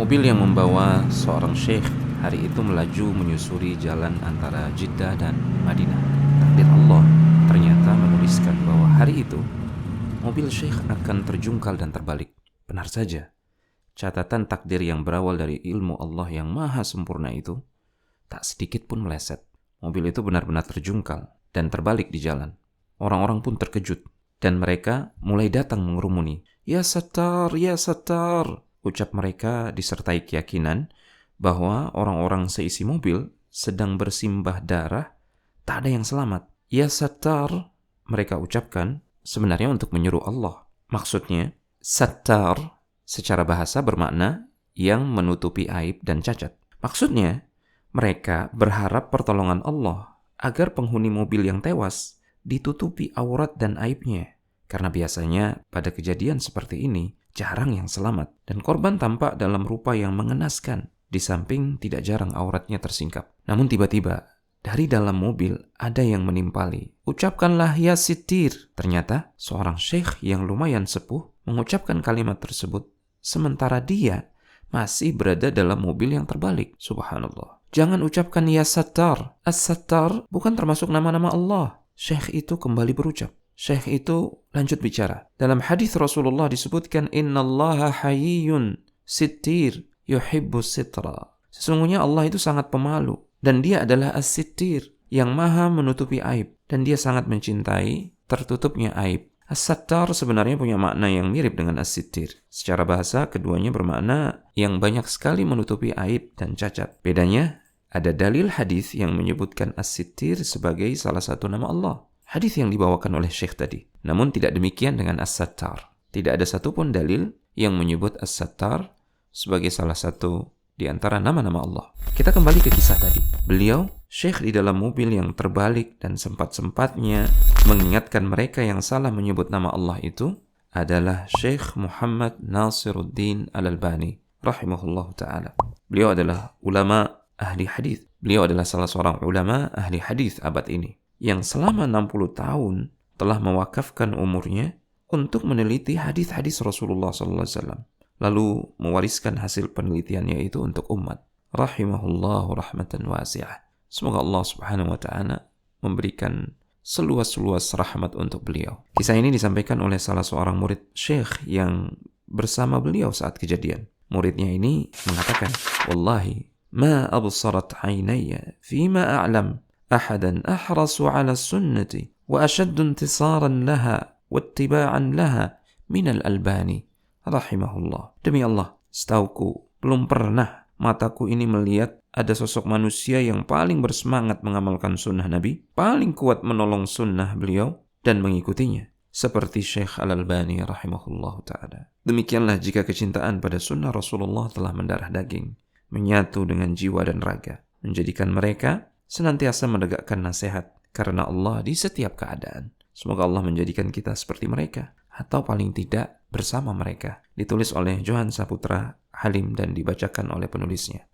Mobil yang membawa seorang syekh hari itu melaju menyusuri jalan antara Jeddah dan Madinah. Takdir Allah ternyata menuliskan bahwa hari itu mobil syekh akan terjungkal dan terbalik. Benar saja, catatan takdir yang berawal dari ilmu Allah yang maha sempurna itu tak sedikit pun meleset. Mobil itu benar-benar terjungkal dan terbalik di jalan. Orang-orang pun terkejut dan mereka mulai datang mengerumuni. Ya Sattar, ya Sattar. Ucap mereka disertai keyakinan bahwa orang-orang seisi mobil sedang bersimbah darah, tak ada yang selamat. Ya Sattar, mereka ucapkan sebenarnya untuk menyeru Allah. Maksudnya, Sattar secara bahasa bermakna yang menutupi aib dan cacat. Maksudnya, mereka berharap pertolongan Allah agar penghuni mobil yang tewas ditutupi aurat dan aibnya. Karena biasanya pada kejadian seperti ini, jarang yang selamat. Dan korban tampak dalam rupa yang mengenaskan. Di samping tidak jarang auratnya tersingkap. Namun tiba-tiba, dari dalam mobil ada yang menimpali. Ucapkanlah ya Sittir. Ternyata seorang syekh yang lumayan sepuh mengucapkan kalimat tersebut. Sementara dia masih berada dalam mobil yang terbalik. Subhanallah. Jangan ucapkan ya Sattar. As-Sattar bukan termasuk nama-nama Allah. Syekh itu kembali berucap. Syekh itu lanjut bicara. Dalam hadis Rasulullah disebutkan innallaha hayyun sittir yuhibbus sitra. Sesungguhnya Allah itu sangat pemalu dan dia adalah as-sittir yang maha menutupi aib dan dia sangat mencintai tertutupnya aib. As-Sattar sebenarnya punya makna yang mirip dengan as-sittir. Secara bahasa keduanya bermakna yang banyak sekali menutupi aib dan cacat. Bedanya ada dalil hadis yang menyebutkan as-sittir sebagai salah satu nama Allah. Hadis yang dibawakan oleh Syekh tadi. Namun tidak demikian dengan As-Sattar. Tidak ada satupun dalil yang menyebut As-Sattar sebagai salah satu di antara nama-nama Allah. Kita kembali ke kisah tadi. Beliau, Syekh di dalam mobil yang terbalik dan sempat-sempatnya mengingatkan mereka yang salah menyebut nama Allah itu adalah Syekh Muhammad Nasiruddin Al-Albani rahimahullah ta'ala. Beliau adalah ulama ahli hadis. Beliau adalah salah seorang ulama ahli hadis abad ini yang selama 60 tahun telah mewakafkan umurnya untuk meneliti hadis-hadis Rasulullah SAW. Lalu mewariskan hasil penelitiannya itu untuk umat. Rahimahullahu rahmatan wasi'ah. Semoga Allah subhanahu wa ta'ala memberikan seluas-luas rahmat untuk beliau. Kisah ini disampaikan oleh salah seorang murid Syekh yang bersama beliau saat kejadian. Muridnya ini mengatakan, Wallahi, ma absarat aynaya fima a'lam أحدا أحرص على السنة وأشد انتصارا لها واتباعا لها من الألباني رحمه الله. Demi Allah, setauku belum pernah mataku ini melihat ada sosok manusia yang paling bersemangat mengamalkan sunnah Nabi, paling kuat menolong sunnah beliau dan mengikutinya, seperti Syekh Al-Albani rahimahullah ta'ala. Demikianlah jika kecintaan pada sunnah Rasulullah telah mendarah daging, menyatu dengan jiwa dan raga, menjadikan mereka senantiasa menegakkan nasihat karena Allah di setiap keadaan. Semoga Allah menjadikan kita seperti mereka, atau paling tidak bersama mereka. Ditulis oleh Johan Saputra Halim dan dibacakan oleh penulisnya.